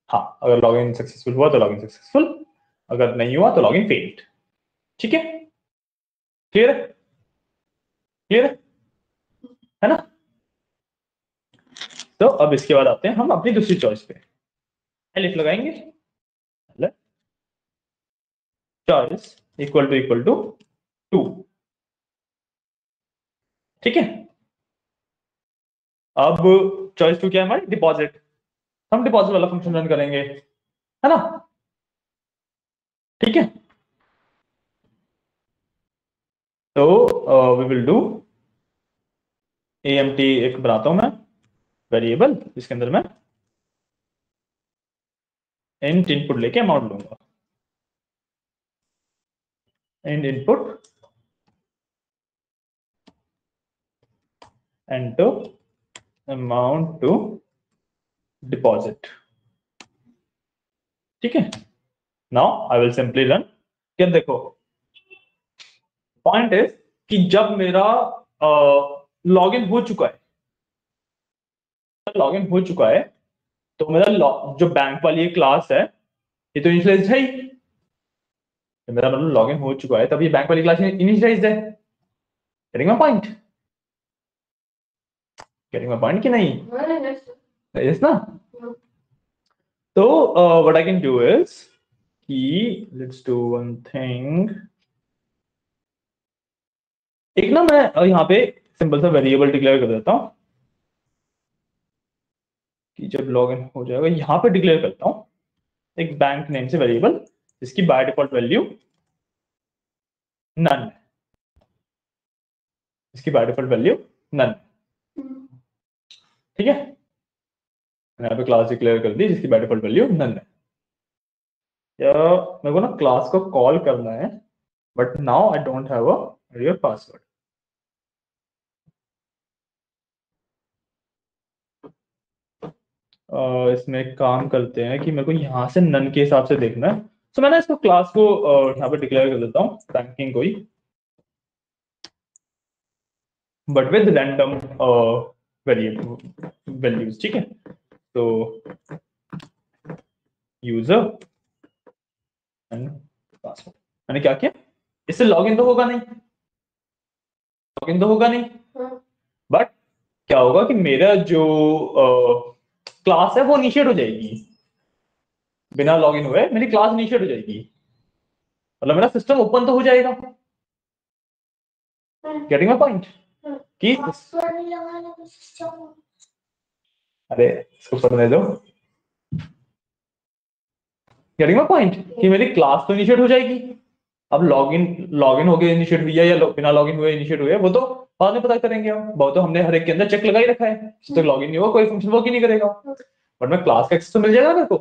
हाँ, अगर लॉगिन सक्सेसफुल हुआ तो लॉगिन सक्सेसफुल, अगर नहीं हुआ तो लॉगिन फेल्ड, ठीक है। क्लियर है, क्लियर है ना। तो अब इसके बाद आते हैं हम अपनी दूसरी चॉइस पे, एलिफ लगाएंगे, चॉइस इक्वल टू 2, ठीक है। अब चॉइस 2 क्या है हमारी, डिपॉजिट, हम डिपॉजिट वाला फंक्शन रन करेंगे, है ना, ठीक है। तो वी विल डू AMT, एक बनाता हूं मैं वेरिएबल, जिसके अंदर मैं इंट इनपुट लेके अमाउंट लूंगा, int input enter amount to deposit, ठीक है। Now I will simply run. क्या देखो, पॉइंट इज कि जब मेरा लॉगिन हो चुका है, लॉगिन हो चुका है तो मेरा जो बैंक वाली क्लास है ये तो इनिशियलाइज है ही। तो मेरा मतलब लॉगिन हो चुका है तब ये बैंक वाली क्लास इनिशियलाइज है। Getting my point? Getting my point कि नहीं? यस ना? तो what I can do is कि लेट्स डू वन थिंग। एक ना मैं यहाँ पे सिंपल सा वेरिएबल डिक्लेयर कर देता हूँ कि जब लॉगिन हो जाएगा यहाँ पे डिक्लेयर करता हूँ एक बैंक नेम से वेरिएबल जिसकी बाय डिफॉल्ट वैल्यू नन है। इसकी बाय डिफॉल्ट वैल्यू नन, ठीक है। मैंने यहाँ पे क्लास डिक्लेयर कर दी जिसकी बाय डिफॉल्ट वैल्यू नन है। या मेरे को ना क्लास को कॉल करना है but now I don't have a real password. इसमें एक काम करते हैं कि मेरे को यहाँ से नन के हिसाब से देखना है। तो मैंने इसको क्लास को यहाँ पे डिक्लेयर कर देता हूँ बैंकिंग को ही, बट विद रैंडम वैल्यूज, ठीक है। तो यूजर एंड पासवर्ड मैंने क्या किया, इससे लॉगिन तो होगा नहीं, लॉगिन तो होगा नहीं, बट क्या होगा कि मेरा जो क्लास है वो इनिशिएट हो जाएगी। बिना लॉगिन हुए मेरी क्लास इनिशिएट हो जाएगी, मतलब मेरा सिस्टम ओपन तो हो जाएगा। Getting my point? कि अरे इसको पढ़ने दो। गेटिंग माय पॉइंट कि मेरी क्लास तो इनिशिएट हो जाएगी। अब लॉगिन हो गए इनिशिएट हुई है या बिना लॉगिन हुए इनिशिएट हुए वो तो बाद में पता करेंगे हम। बहुत तो हमने हर एक के अंदर चेक लगा ही रखा है, जब तक लॉगिन नहीं हुआ कोई फंक्शन वर्क ही नहीं करेगा। बट मैं क्लास का एक्सेस तो मिल जाएगा मेरे को,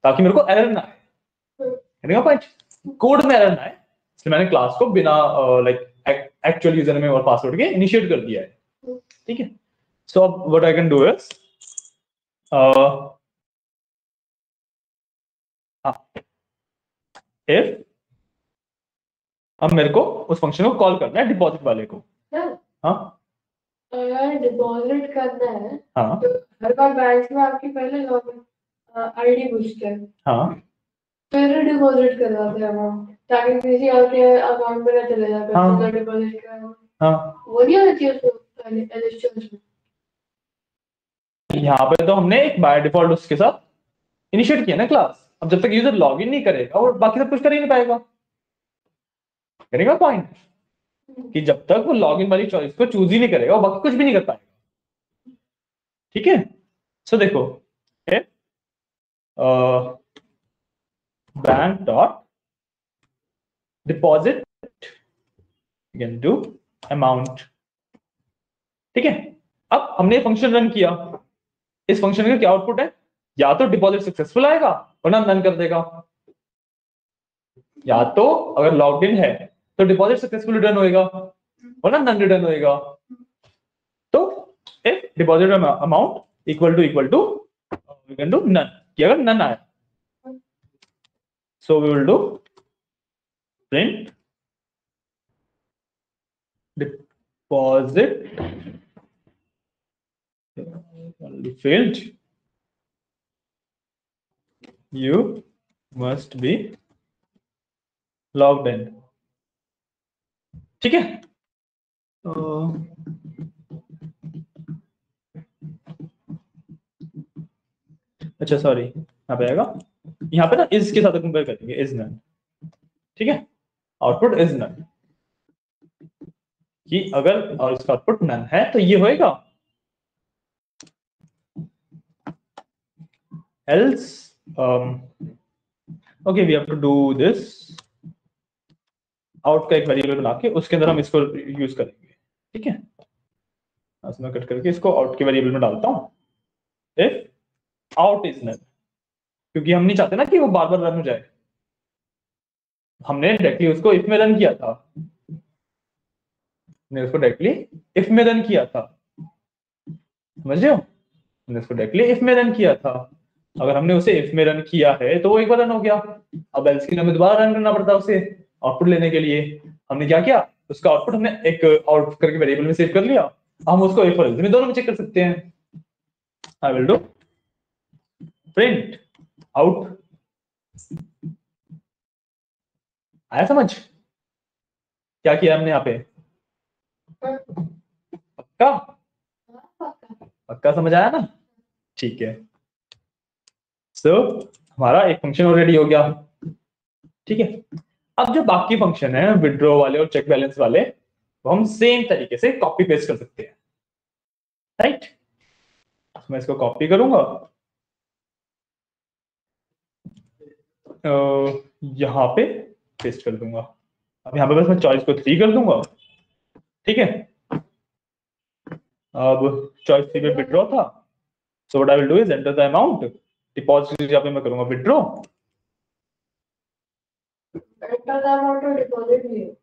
ताकि मेरे को एरर ना आए। Getting my point? कोड में एरर ना आए इसलिए मैंने क्लास को बिना लाइक एक्चुअल यूजर नेम और पासवर्ड के इनिशिएट कर दिया है, ठीक है। सो अब what I can do is if अब मेरे को उस फंक्शन को कॉल करना है डिपॉजिट वाले को। हाँ अगर डिपॉजिट करना है हाँ तो हर बार बैंक में आपकी पहले लॉगिन आईडी पूछते हैं, हाँ फिर डिपॉजिट करवाते हैं अमाउंट, ताकि किसी और के अकाउंट में ना चले जाए हाँ डिपॉजिट का amount। हाँ। वो नहीं होती है उसमें पहले initials में। यहाँ पे तो हमने एक बाय डिफॉल्ट उसके साथ इनिशिएट किया ना क्लास। अब जब तक यूजर लॉगिन नहीं करेगा और बाकी सब कुछ कर ही नहीं पाएगा। करेगा पॉइंट कि जब तक वो लॉगिन वाली चॉइस को चूज ही नहीं करेगा वो बाकी कुछ भी नहीं कर पाएगा, ठीक है। सो देखो bank dot deposit can do amount, ठीक है। अब हमने फंक्शन रन किया, इस फंक्शन का क्या आउटपुट है, या तो डिपॉजिट सक्सेसफुल आएगा वरना नन कर देगा। या तो अगर लॉग्ड इन है तो डिपॉजिट सक्सेसफुल रिटर्न होएगा वरना नन रिटर्न होएगा। तो if deposit amount equal to we can do none, कि अगर नन आया so we will do print deposit failed, you must be logged in, ठीक है। अच्छा सॉरी यहाँ पे आएगा, यहाँ पे ना इज के साथ कंपेयर करेंगे, इज नन, ठीक है। आउटपुट इज नन, कि अगर और इसका आउटपुट नन है तो ये होएगा, else okay we have to do this out का एक वेरिएबल बना के उसके अंदर हम इसको यूज करेंगे, ठीक है। मैं कट करके इसको आउट के वेरिएबल में डालता हूं इफ आउट इज नन, क्योंकि हम नहीं चाहते ना कि वो बार बार रन हो जाए। हमने डायरेक्टली उसको इफ में रन किया था, हमने उसको डायरेक्टली इफ में रन किया था, समझ रहे हो, हमने उसको डायरेक्टली इफ में रन किया था। अगर हमने उसे इफ में रन किया है तो वो एक बार रन हो गया, अब एल्स के लिए हमें दोबारा रन करना पड़ता है उसे आउटपुट लेने के लिए। हमने क्या किया, उसका आउटपुट हमने एक आउटपुट करके वेरिएबल में सेव कर लिया, हम उसको इफ और एल्स में दोनों में चेक कर सकते हैं। आई विल डू प्रिंट आउट। आया समझ क्या किया हमने यहाँ पे? पक्का पक्का समझ आया ना? ठीक है। सो हमारा एक फंक्शन ऑलरेडी हो गया। ठीक है, अब जो बाकी फंक्शन है विड्रॉ वाले और चेक बैलेंस वाले, वो हम सेम तरीके से कॉपी पेस्ट कर सकते हैं, राइट? मैं इसको कॉपी करूंगा, यहां पे पेस्ट कर दूंगा। अब यहाँ पे बस मैं चॉइस को 3 कर दूंगा। ठीक है, अब चॉइस 3 पे विड्रॉ था, so what I will do is enter the amount. Deposit यहाँ पे मैं करूंगा withdraw, enter the amount of deposit भी है।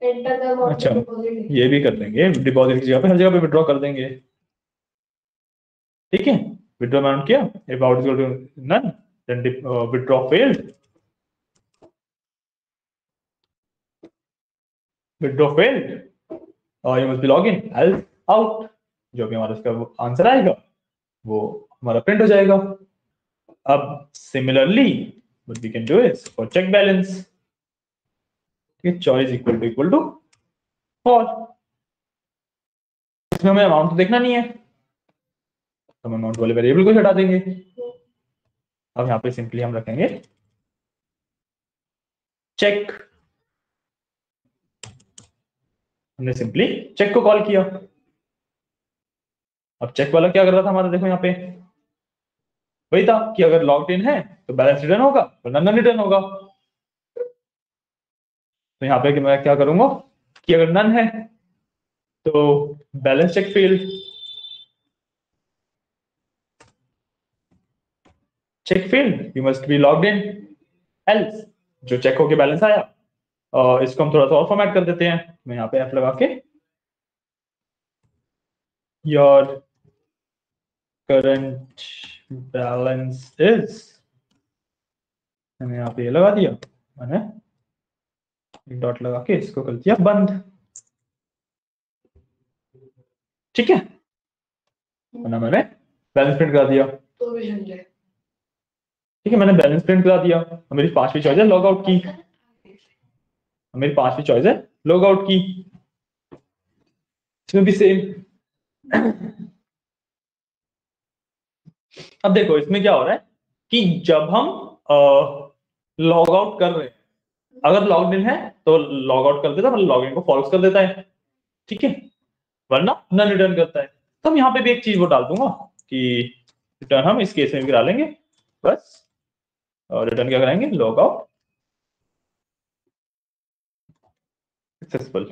एंटर द अमाउंट अच्छा ऑफ डिपॉजिट ये भी कर देंगे, डिपॉजिट की जगह पे हर जगह पे विड्रॉ कर देंगे। ठीक है, विड्रॉ अमाउंट किया, if out is equal to none then withdraw failed, withdraw failed you must be log in else out, जो भी हमारा इसका आंसर आएगा वो हमारा प्रिंट हो जाएगा। अब similarly what we can do is for check balance, choice equal to four, इसमें हमें अमाउंट तो देखना नहीं है तो हम अमाउंट वाले वेरिएबल को हटा देंगे। अब यहाँ पे सिंपली हम रखेंगे चेक, हमने सिंपली चेक को कॉल किया। अब चेक वाला क्या कर रहा था हमारा, देखो यहाँ पे वही था कि अगर लॉग्ड इन है तो बैलेंस रिटर्न होगा वरना नन रिटर्न होगा। तो यहाँ पे कि मैं क्या करूंगा कि अगर नन है तो balance check field, check field you must be logged in, else जो चेक होके बैलेंस आया इसको हम थोड़ा सा और फॉर्मेट कर देते हैं। मैं यहाँ पे एफ लगा के योर करंट बैलेंस इज, मैंने यहाँ पे ये लगा दिया, मैंने एक डॉट लगा के इसको कर दिया बंद। ठीक है, मैंने बैलेंस प्रिंट करा दिया। तो भी समझे। ठीक है, मैंने बैलेंस प्रिंट करा दिया। अब मेरी 5वीं चॉइस है लॉग आउट की, मेरी 5वीं चॉइस है लॉग आउट की, इसमें भी सेम। अब देखो इसमें क्या हो रहा है कि जब हम लॉग आउट कर रहे हैं, अगर लॉग्ड इन है तो लॉग आउट कर देता है, मतलब लॉग इन को फॉल्स कर देता है। ठीक है, वरना नन रिटर्न करता है। तो हम यहाँ पे भी एक चीज वो डाल दूंगा कि रिटर्न हम इस केस में भी करा लेंगे, बस रिटर्न क्या कराएंगे, लॉग आउट सक्सेसफुल।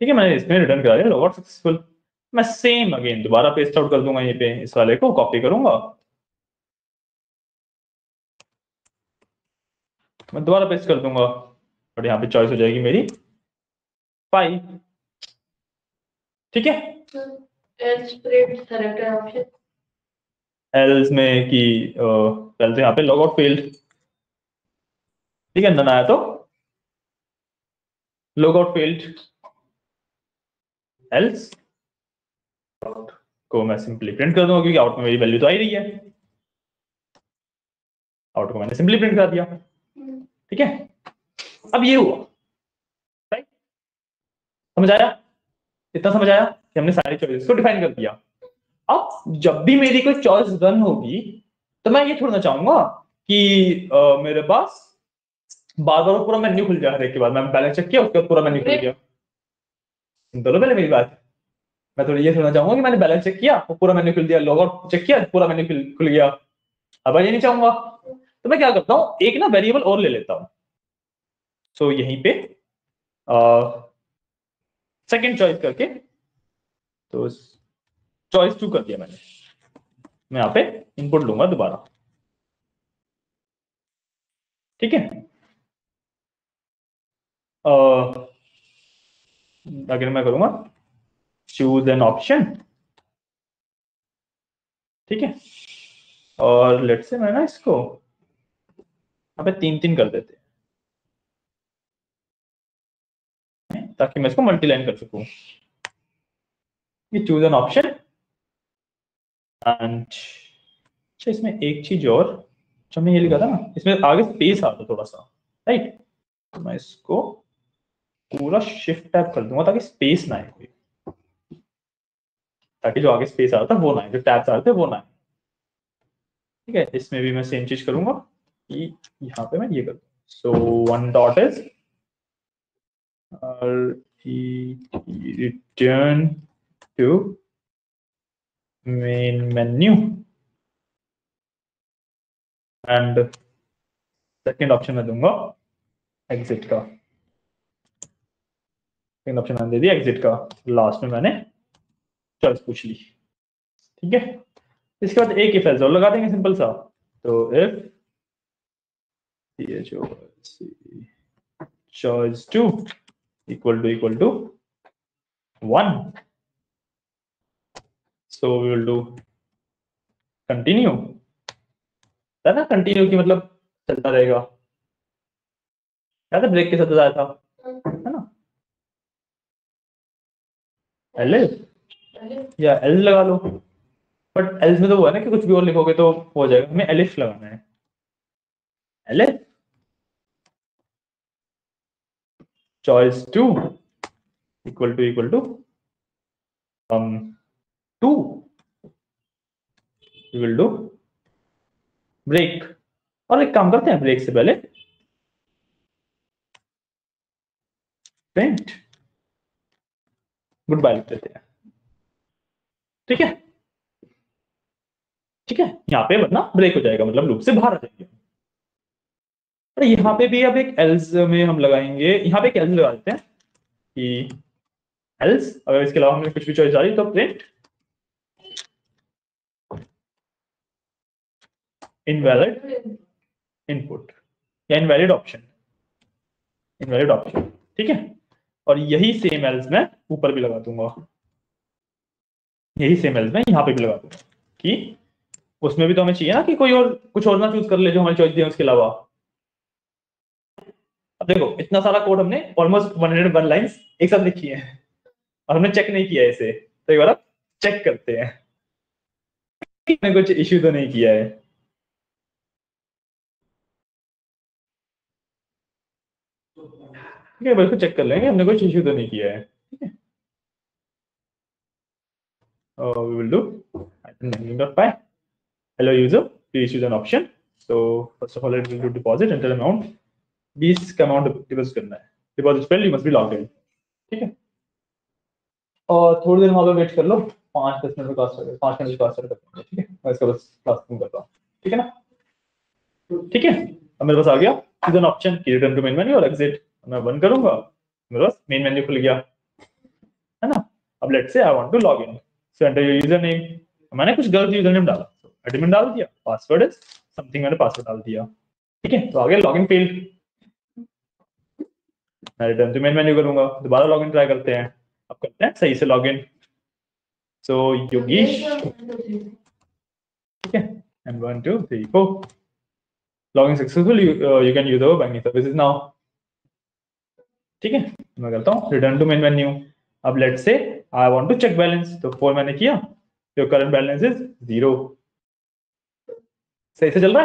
ठीक है, मैंने इसमें रिटर्न करा दिया लॉग आउट सक्सेसफुल। मैं सेम अगेन दोबारा पेस्ट आउट कर दूंगा, यहीं पे इस वाले को कॉपी करूंगा, मैं दोबारा पेस्ट कर दूंगा और यहाँ पे चॉइस हो जाएगी मेरी 5। ठीक है, else print select option, else में कि पहले तो यहाँ पे लॉग आउट फेल्ड। ठीक है, नन आया तो लॉग आउट फेल्ड, एल्स को मैं सिंपली प्रिंट कर दूंगा क्योंकि आउट में मेरी वैल्यू तो आ ही रही है, आउट को मैंने सिंपली प्रिंट कर दिया। ठीक है, अब ये हुआ, राइट? समझ आया? इतना समझ आया कि हमने सारी चॉइसेस को डिफाइन कर दिया। अब जब भी मेरी कोई चॉइस रन होगी तो मैं ये छोड़ना चाहूंगा कि मेरे पास बार बार पूरा मेन्यू खुल जाए, हर एक के बाद मैं बैलेंस चेक किया उसके बाद पूरा मेन्यू खुल गया। सुन तो लो पहले मेरी बात, मैं थोड़ी ये सुनना चाहूंगा कि मैंने बैलेंस चेक किया वो पूरा मेन्यू खुल दिया, लॉग आउट चेक किया पूरा मेन्यू खुल गया। अब ये नहीं चाहूंगा तो मैं क्या करता हूं, एक ना वेरिएबल और ले लेता हूं। सो यहीं पे सेकंड चॉइस करके, तो चॉइस 2 कर दिया मैंने, मैं यहाँ पे इनपुट लूंगा दोबारा। ठीक है, अगर मैं करूंगा चूज एन ऑप्शन, ठीक है, और लेट्स से मैं ना इसको यहाँ पे 3-3 कर देते हैं ताकि मैं इसको मल्टीलाइन कर सकूं। ये चूज एन ऑप्शन एंड अच्छा, इसमें एक चीज और जो हमने ये लिखा था ना, इसमें आगे स्पेस आता थोड़ा सा, राइट? तो मैं इसको पूरा शिफ्ट टैब कर दूंगा ताकि स्पेस ना आए कोई, ताकि जो आगे स्पेस आ रहा था वो ना आए, जो टैब्स आ रहे थे वो ना आए। ठीक है, इसमें भी मैं सेम चीज करूंगा कि यहाँ पे मैं ये कर दूं, so one dot is return to main menu and second option में दूंगा एग्जिट का, सेकेंड ऑप्शन मैंने दे दिया एग्जिट का, लास्ट में मैंने चॉइस पूछ ली। ठीक है, इसके बाद एक इफ एल्स और लगा देंगे सिंपल सा। तो इफ ये जो choice 2 equal to 1, so we will do continue, है ना? कंटिन्यू की मतलब चलता रहेगा, क्या था ब्रेक के साथ आया था, है ना? एलिफ या एल लगा लो, बट एल्स में तो वो है ना कि कुछ भी और लिखोगे तो हो जाएगा, हमें एलिफ लगाना है। Elif choice 2 equal to 2, we will do break. और एक काम करते हैं, ब्रेक से पहले प्रिंट गुड बाय लिख देते हैं। ठीक है, ठीक है, यहाँ पे वरना ब्रेक हो जाएगा, मतलब लूप से बाहर आ जाएंगे। अरे यहाँ पे भी अब एक एल्स में हम लगाएंगे, यहाँ पे एक एल्स लगा देते हैं कि एल्स अगर इसके अलावा हमें कुछ भी चॉइस आ रही तो प्रिंट इनवैलिड इनपुट या इनवैलिड ऑप्शन, इनवैलिड ऑप्शन। ठीक है, और यही सेम एल्स मैं ऊपर भी लगा दूंगा, यही सेम एल्स मैं यहाँ पे भी लगा दूंगा कि उसमें भी तो हमें चाहिए ना कि कोई और कुछ और ना चूज कर ले जो हमारी चॉइस दी है उसके अलावा। अब देखो इतना सारा कोड हमने ऑलमोस्ट 101 लाइंस एक साथ लिखी है और हमने चेक नहीं किया है इसे, तो एक बार आप चेक करते हैं हमने कुछ इश्यू तो नहीं किया है। ठीक है, बिल्कुल चेक कर लेंगे हमने कुछ इश्यू तो नहीं किया है। ठीक है, we will do py hello user please choose an option, so first of all it will do deposit enter amount, 20 का अमाउंट डिपॉजिट करना है, deposit failed you must be logged इन। ठीक है, और थोड़ी देर वहां पे वेट कर लो, 5-10 मिनट में class start, 5 minute class start करते हैं। ठीक है, मैं इसका बस क्लास खत्म करता हूँ, ठीक है ना? ठीक है, अब मेरे पास आ गया चूज एन ऑप्शन की रिटर्न टू मेन मेन्यू और एग्जिट, मैं बंद करूंगा, मेरे पास मेन मेन्यू खुल गया, है ना? अब let's say I want to log in, so enter your user name, मैंने कुछ गलत यूजर नेम डाला, एडमिन डाल दिया, पासवर्ड इज समथिंग, मैंने पासवर्ड डाल दिया। ठीक है, तो आगे लॉगिन फेल्ड, मैं रिटर्न टू मेन मेन्यू करूंगा, दोबारा लॉगिन ट्राई करते हैं, अब करते हैं सही से लॉगिन, सो योगेश, ठीक है, and 1 2 3 4 login successful, you can use our banking services now. ठीक है, मैं करता हूँ रिटर्न टू मेन मेन्यू, अब let's say I want to check balance, तो 4 मैंने किया, योर करंट बैलेंस इज 0, सही से चल रहा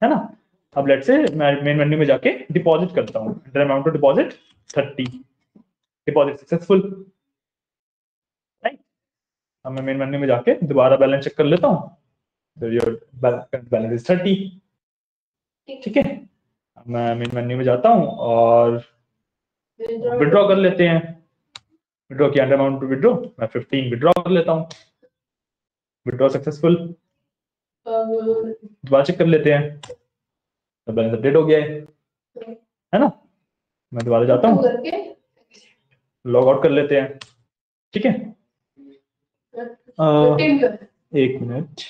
है ना? अब लेट्स से मैं मेन मेन्यू में जाके डिपॉजिट करता हूँ, enter amount to deposit 30, deposit successful, right? अब मैं मेन मेन्यू में जाके दोबारा बैलेंस चेक कर लेता हूँ, तो योर करंट बैलेंस इज 30। ठीक है, अब मैं मेन मेन्यू में जाता हूँ और विड्रॉ कर लेते हैं, विड्रॉ किया, अंडर अमाउंट टू विड्रॉ, मैं 15 विड्रॉ कर लेता हूँ, विड्रॉ सक्सेसफुल, दोबारा चेक कर लेते हैं, तो बैलेंस अपडेट हो गया है ना? मैं दोबारा जाता हूँ, लॉग आउट कर लेते हैं। ठीक है, एक मिनट,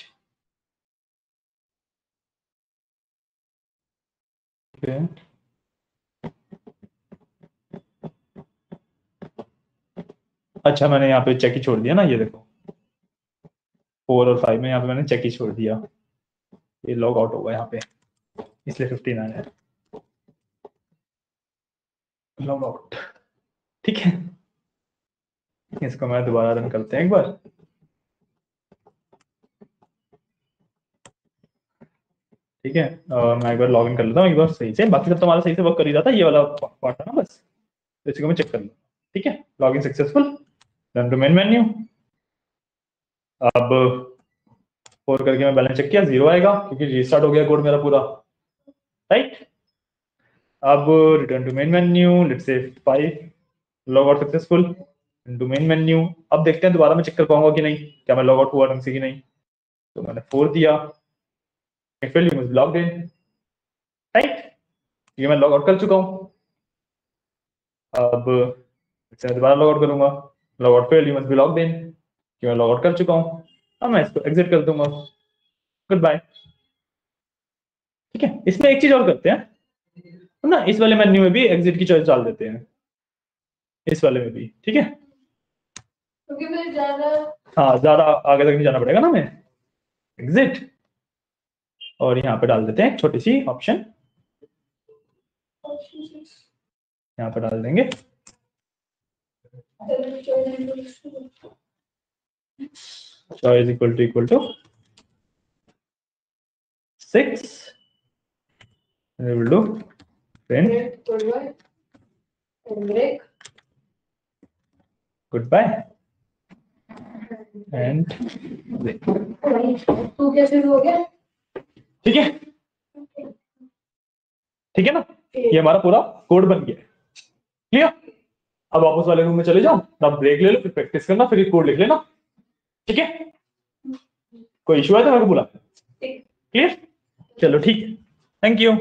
अच्छा मैंने यहाँ पे चेक ही छोड़ दिया ना, ये देखो 4 और 5 में यहाँ पे मैंने चेक ही छोड़ दिया, ये लॉग आउट होगा यहाँ पे, इसलिए 59 है लॉग आउट। ठीक है, इसको मैं दोबारा रन करते हैं एक बार। ठीक है, मैं एक बार लॉग इन कर लेता हूँ एक बार सही से, बाकी सब तुम्हारा सही से वर्क कर ही रहा था, ये वाला पार्ट है ना बस, इसको मैं चेक कर लूँ। ठीक है, log in successful, run to main menu. अब 4 करके मैं बैलेंस चेक किया, 0 आएगा क्योंकि रीस्टार्ट हो गया कोड मेरा पूरा, राइट। अब return to main menu, let's say 5, log out successful, to main menu. अब देखते हैं दोबारा मैं चेक कर पाऊंगा कि नहीं, क्या मैं लॉग आउट हुआ ढंग से कि नहीं। तो मैंने 4 दिया, लॉग इन, राइट, ये मैं लॉग आउट कर चुका हूँ। अब दोबारा लॉग आउट करूंगा, log out failed, you must be logged इन, कि मैं लॉग आउट कर चुका हूँ। अब मैं इसको एग्जिट कर दूंगा, गुड बाय। ठीक है, इसमें एक चीज और करते हैं ना, इस वाले मेन्यू में भी एग्जिट की चॉइस डाल देते हैं, इस वाले में भी। ठीक है, क्योंकि मुझे ज्यादा हाँ ज्यादा आगे तक नहीं जाना पड़ेगा ना, मैं एग्जिट, और यहाँ पे डाल देते हैं छोटी सी ऑप्शन, यहाँ पे डाल देंगे choice equal to 6, and we will do print goodbye and break। तू कैसे हो गया? ठीक है, ठीक है ना, ये हमारा पूरा कोड बन गया है, क्लियर। अब वापस वाले रूम में चले जाओ, आप ब्रेक ले लो, फिर प्रैक्टिस करना, फिर कोड लिख लेना। ठीक है, कोई इशू है तो मेरे को बुला, क्लियर। चलो ठीक है, थैंक यू।